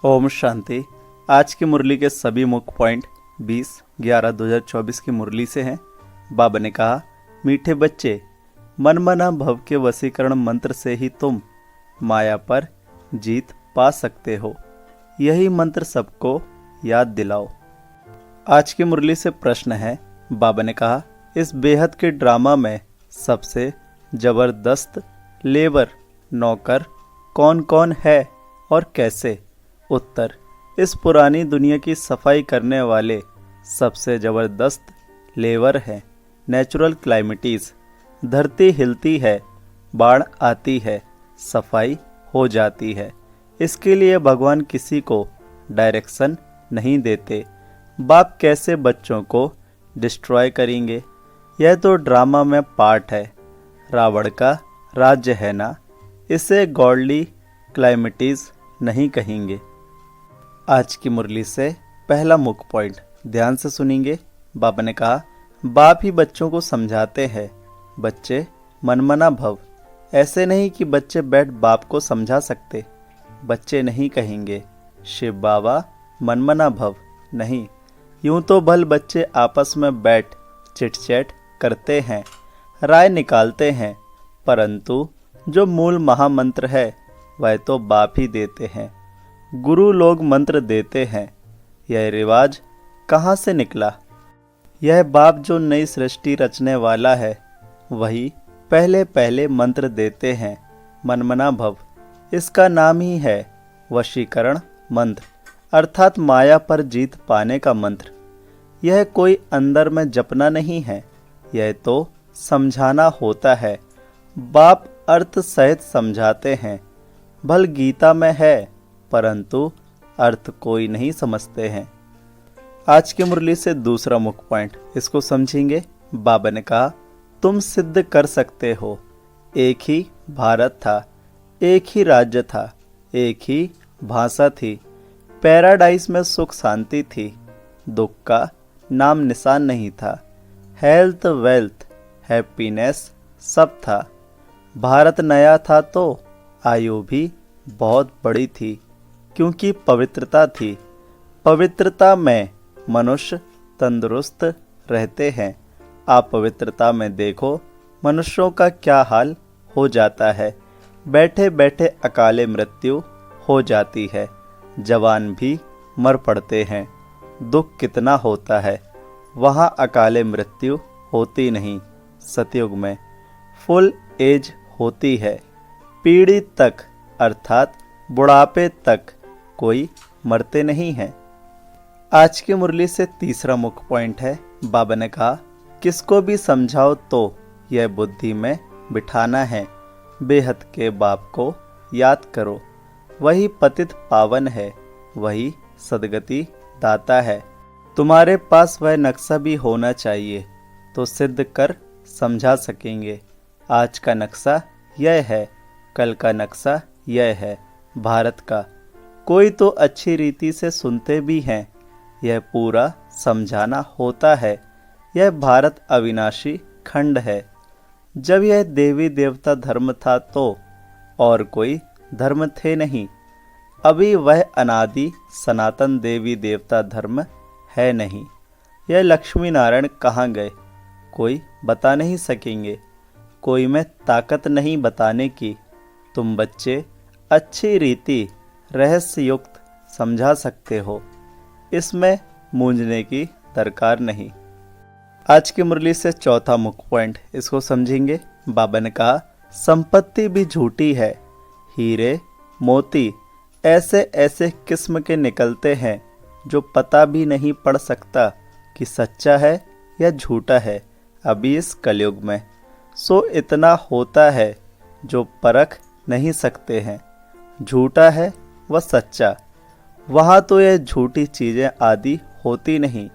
ओम शांति। आज की मुरली के सभी मुख्य पॉइंट 20/11/2024 की मुरली से हैं। बाबा ने कहा, मीठे बच्चे, मन मना भव के वशीकरण मंत्र से ही तुम माया पर जीत पा सकते हो। यही मंत्र सबको याद दिलाओ। आज की मुरली से प्रश्न है। बाबा ने कहा, इस बेहद के ड्रामा में सबसे जबरदस्त लेबर नौकर कौन कौन है और कैसे? उत्तर, इस पुरानी दुनिया की सफाई करने वाले सबसे जबरदस्त लेबर हैं नेचुरल क्लाइमेटीज। धरती हिलती है, बाढ़ आती है, सफाई हो जाती है। इसके लिए भगवान किसी को डायरेक्शन नहीं देते। बाप कैसे बच्चों को डिस्ट्रॉय करेंगे? यह तो ड्रामा में पार्ट है। रावण का राज्य है ना, इसे गॉडली क्लाइमेटीज नहीं कहेंगे। आज की मुरली से पहला मुख्य पॉइंट ध्यान से सुनेंगे। बाबा ने कहा, बाप ही बच्चों को समझाते हैं। बच्चे मनमना भव। ऐसे नहीं कि बच्चे बैठ बाप को समझा सकते। बच्चे नहीं कहेंगे शिव बाबा मनमना भव, नहीं। यूं तो भल बच्चे आपस में बैठ चिट चैट करते हैं, राय निकालते हैं, परंतु जो मूल महामंत्र है वह तो बाप ही देते हैं। गुरु लोग मंत्र देते हैं। यह रिवाज कहाँ से निकला? यह बाप जो नई सृष्टि रचने वाला है वही पहले पहले मंत्र देते हैं। मनमना भव, इसका नाम ही है वशीकरण मंत्र, अर्थात माया पर जीत पाने का मंत्र। यह कोई अंदर में जपना नहीं है, यह तो समझाना होता है। बाप अर्थ सहित समझाते हैं। भल गीता में है, परंतु अर्थ कोई नहीं समझते हैं। आज की मुरली से दूसरा मुख्य पॉइंट, इसको समझेंगे। बाबा ने कहा, तुम सिद्ध कर सकते हो। एक ही भारत था, एक ही राज्य था, एक ही भाषा थी। पैराडाइज में सुख शांति थी, दुख का नाम निशान नहीं था। हेल्थ वेल्थ हैप्पीनेस सब था। भारत नया था तो आयु भी बहुत बड़ी थी, क्योंकि पवित्रता थी। पवित्रता में मनुष्य तंदुरुस्त रहते हैं। आप पवित्रता में देखो मनुष्यों का क्या हाल हो जाता है। बैठे बैठे अकाले मृत्यु हो जाती है। जवान भी मर पड़ते हैं। दुख कितना होता है। वहाँ अकाले मृत्यु होती नहीं। सतयुग में फुल एज होती है। पीढ़ी तक अर्थात बुढ़ापे तक कोई मरते नहीं हैं। आज की मुरली से तीसरा मुख्य पॉइंट है। बाबा ने कहा, किसको भी समझाओ तो यह बुद्धि में बिठाना है। बेहद के बाप को याद करो। वही पतित पावन है, वही सदगति दाता है। तुम्हारे पास वह नक्शा भी होना चाहिए तो सिद्ध कर समझा सकेंगे। आज का नक्शा यह है, कल का नक्शा यह है। भारत का कोई तो अच्छी रीति से सुनते भी हैं। यह पूरा समझाना होता है। यह भारत अविनाशी खंड है। जब यह देवी देवता धर्म था तो और कोई धर्म थे नहीं। अभी वह अनादि सनातन देवी देवता धर्म है नहीं। यह लक्ष्मी नारायण कहाँ गए कोई बता नहीं सकेंगे। कोई में ताकत नहीं बताने की। तुम बच्चे अच्छी रीति रहस्य युक्त समझा सकते हो। इसमें मूंझने की दरकार नहीं। आज की मुरली से चौथा मुख्य पॉइंट, इसको समझेंगे। बाबा ने कहा, संपत्ति भी झूठी है। हीरे मोती ऐसे ऐसे किस्म के निकलते हैं जो पता भी नहीं पड़ सकता कि सच्चा है या झूठा है अभी इस कलयुग में। सो इतना होता है जो परख नहीं सकते हैं। झूठा है व सच्चा। वहाँ तो यह झूठी चीज़ें आदि होती नहीं।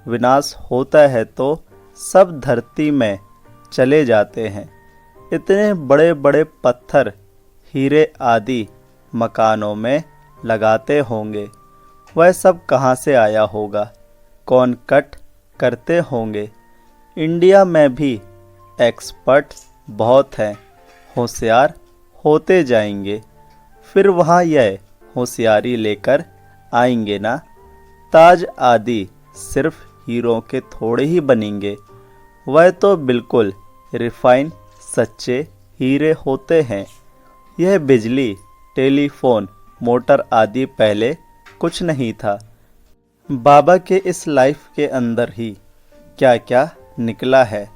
विनाश होता है तो सब धरती में चले जाते हैं। इतने बड़े बड़े पत्थर हीरे आदि मकानों में लगाते होंगे, वह सब कहाँ से आया होगा? कौन कट करते होंगे? इंडिया में भी एक्सपर्ट बहुत हैं, होशियार होते जाएंगे। फिर वहाँ यह होशियारी लेकर आएंगे ना। ताज आदि सिर्फ हीरो के थोड़े ही बनेंगे, वह तो बिल्कुल रिफाइन सच्चे हीरे होते हैं। यह बिजली, टेलीफोन, मोटर आदि पहले कुछ नहीं था। बाबा के इस लाइफ के अंदर ही क्या क्या निकला है।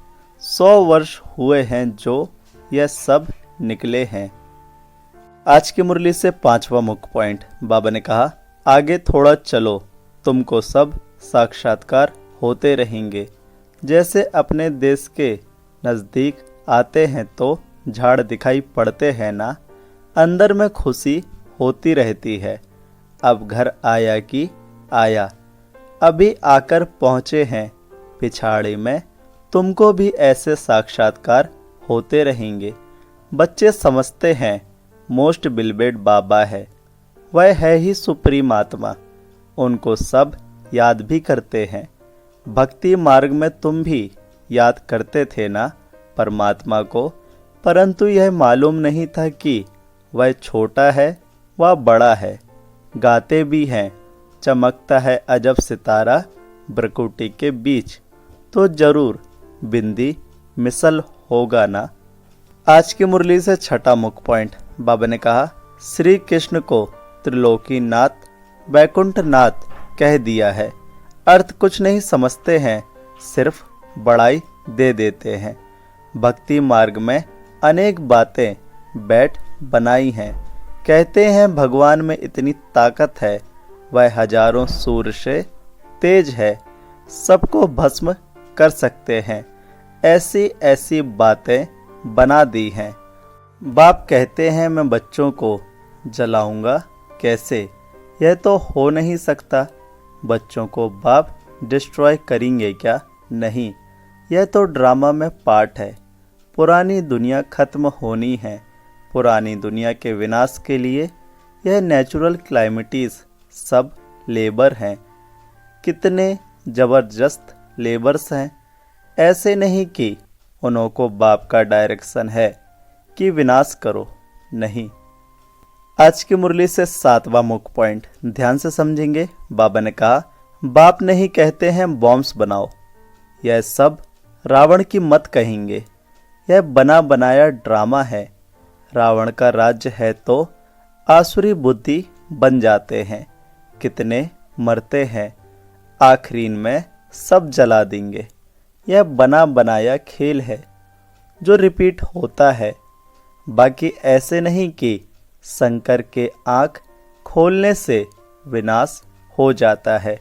100 वर्ष हुए हैं जो यह सब निकले हैं। आज की मुरली से 5वां मुख्य पॉइंट, बाबा ने कहा, आगे थोड़ा चलो, तुमको सब साक्षात्कार होते रहेंगे। जैसे अपने देश के नज़दीक आते हैं तो झाड़ दिखाई पड़ते हैं ना, अंदर में खुशी होती रहती है। अब घर आया कि आया, अभी आकर पहुँचे हैं पिछाड़ी में, तुमको भी ऐसे साक्षात्कार होते रहेंगे। बच्चे समझते हैं मोस्ट बिलबेड बाबा है, वह है ही सुप्रीम आत्मा, उनको सब याद भी करते हैं। भक्ति मार्ग में तुम भी याद करते थे ना परमात्मा को, परंतु यह मालूम नहीं था कि वह छोटा है व बड़ा है। गाते भी हैं, चमकता है अजब सितारा भ्रकुटी के बीच, तो जरूर बिंदी मिसल होगा ना। आज की मुरली से 6वां मुख्य पॉइंट, बाबा ने कहा, श्री कृष्ण को त्रिलोकी नाथ, वैकुंठ नाथ कह दिया है। अर्थ कुछ नहीं समझते हैं, सिर्फ बड़ाई दे देते हैं। भक्ति मार्ग में अनेक बातें बैठ बनाई हैं। कहते हैं भगवान में इतनी ताकत है, वह हजारों सूर्य से तेज है, सबको भस्म कर सकते हैं। ऐसी ऐसी बातें बना दी हैं। बाप कहते हैं मैं बच्चों को जलाऊंगा कैसे, यह तो हो नहीं सकता। बच्चों को बाप डिस्ट्रॉय करेंगे क्या? नहीं, यह तो ड्रामा में पार्ट है। पुरानी दुनिया खत्म होनी है। पुरानी दुनिया के विनाश के लिए यह नेचुरल क्लाइमेटीज सब लेबर हैं। कितने जबरदस्त लेबर्स हैं। ऐसे नहीं कि उनको बाप का डायरेक्शन है कि विनाश करो, नहीं। आज की मुरली से 7वां मुख्य पॉइंट ध्यान से समझेंगे। बाबा ने कहा, बाप नहीं कहते हैं बॉम्ब्स बनाओ, यह सब रावण की मत कहेंगे। यह बना बनाया ड्रामा है। रावण का राज्य है तो आसुरी बुद्धि बन जाते हैं। कितने मरते हैं, आखिरीन में सब जला देंगे। यह बना बनाया खेल है जो रिपीट होता है। बाकी ऐसे नहीं कि शंकर के आँख खोलने से विनाश हो जाता है।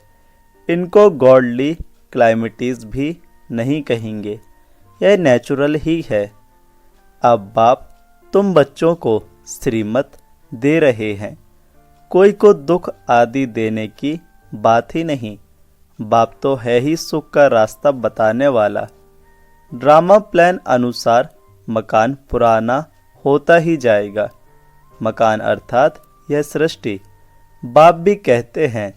इनको गॉडली क्लाइमेटीज भी नहीं कहेंगे, यह नेचुरल ही है। अब बाप तुम बच्चों को श्रीमत दे रहे हैं, कोई को दुख आदि देने की बात ही नहीं। बाप तो है ही सुख का रास्ता बताने वाला। ड्रामा प्लान अनुसार मकान पुराना होता ही जाएगा। मकान अर्थात यह सृष्टि। बाप भी कहते हैं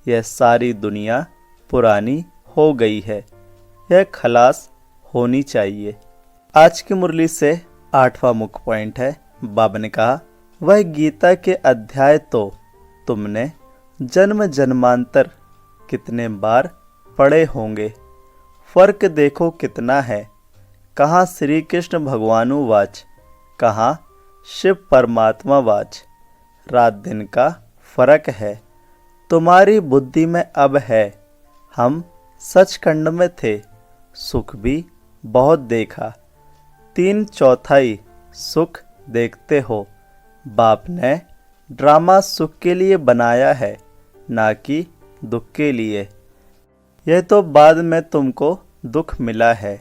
यह सारी दुनिया पुरानी हो गई है, यह खलास होनी चाहिए। आज की मुरली से 8वां मुख्य पॉइंट है। बाबा ने कहा, वह गीता के अध्याय तो तुमने जन्म जन्मांतर कितने बार पढ़े होंगे। फर्क देखो कितना है। कहाँ श्री कृष्ण भगवानु वाच, कहाँ शिव परमात्मा वाच। रात दिन का फर्क है। तुम्हारी बुद्धि में अब है। हम सचखंड में थे, सुख भी बहुत देखा। 3/4 सुख देखते हो। बाप ने ड्रामा सुख के लिए बनाया है, ना कि दुख के लिए। यह तो बाद में तुमको दुख मिला है।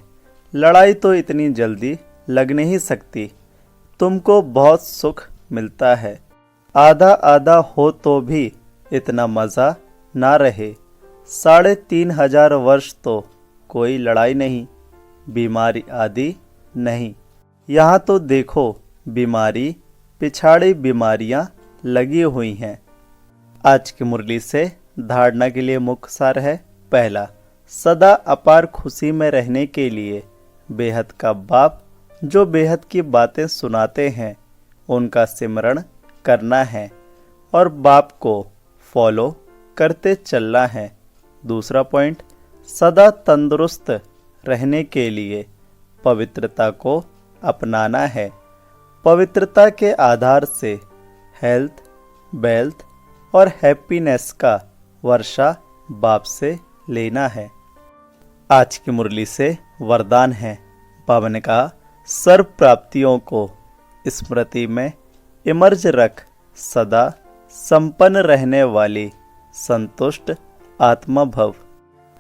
लड़ाई तो इतनी जल्दी लग नहीं सकती। तुमको बहुत सुख मिलता है। आधा आधा हो तो भी इतना मज़ा ना रहे। 3500 वर्ष तो कोई लड़ाई नहीं, बीमारी आदि नहीं। यहाँ तो देखो बीमारी पिछाड़ी बीमारियाँ लगी हुई हैं। आज की मुरली से धारणा के लिए मुख्य सार है। पहला, सदा अपार खुशी में रहने के लिए बेहद का बाप जो बेहद की बातें सुनाते हैं उनका सिमरण करना है। और बाप को फॉलो करते चलना है। दूसरा पॉइंट, सदा तंदुरुस्त रहने के लिए पवित्रता को अपनाना है। पवित्रता के आधार से हेल्थ, वेल्थ और हैप्पीनेस का वर्षा बाप से लेना है। आज की मुरली से वरदान है। बाबा ने कहा, सर्व प्राप्तियों को स्मृति में इमर्ज रख, सदा संपन्न रहने वाली संतुष्ट आत्मा भव।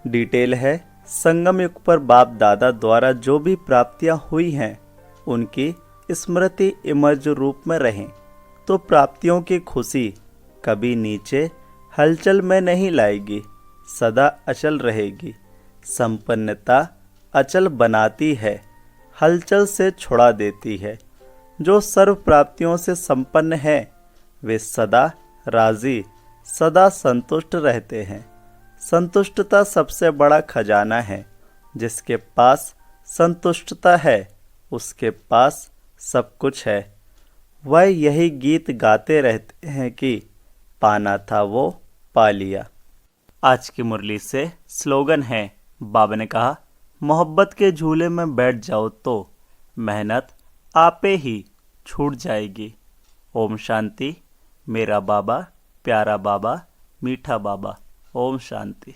डिटेल है, संगम युग पर बाप दादा द्वारा जो भी प्राप्तियां हुई हैं उनकी स्मृति इमर्ज रूप में रहें तो प्राप्तियों की खुशी कभी नीचे हलचल में नहीं लाएगी, सदा अचल रहेगी। संपन्नता अचल बनाती है, हलचल से छुड़ा देती है। जो सर्व प्राप्तियों से संपन्न है वे सदा राजी, सदा संतुष्ट रहते हैं। संतुष्टता सबसे बड़ा खजाना है। जिसके पास संतुष्टता है उसके पास सब कुछ है। वह यही गीत गाते रहते हैं कि पाना था वो पा लिया। आज की मुरली से स्लोगन है। बाबा ने कहा, मोहब्बत के झूले में बैठ जाओ तो मेहनत आपे ही छूट जाएगी। ओम शांति। मेरा बाबा, प्यारा बाबा, मीठा बाबा। ओम शांति।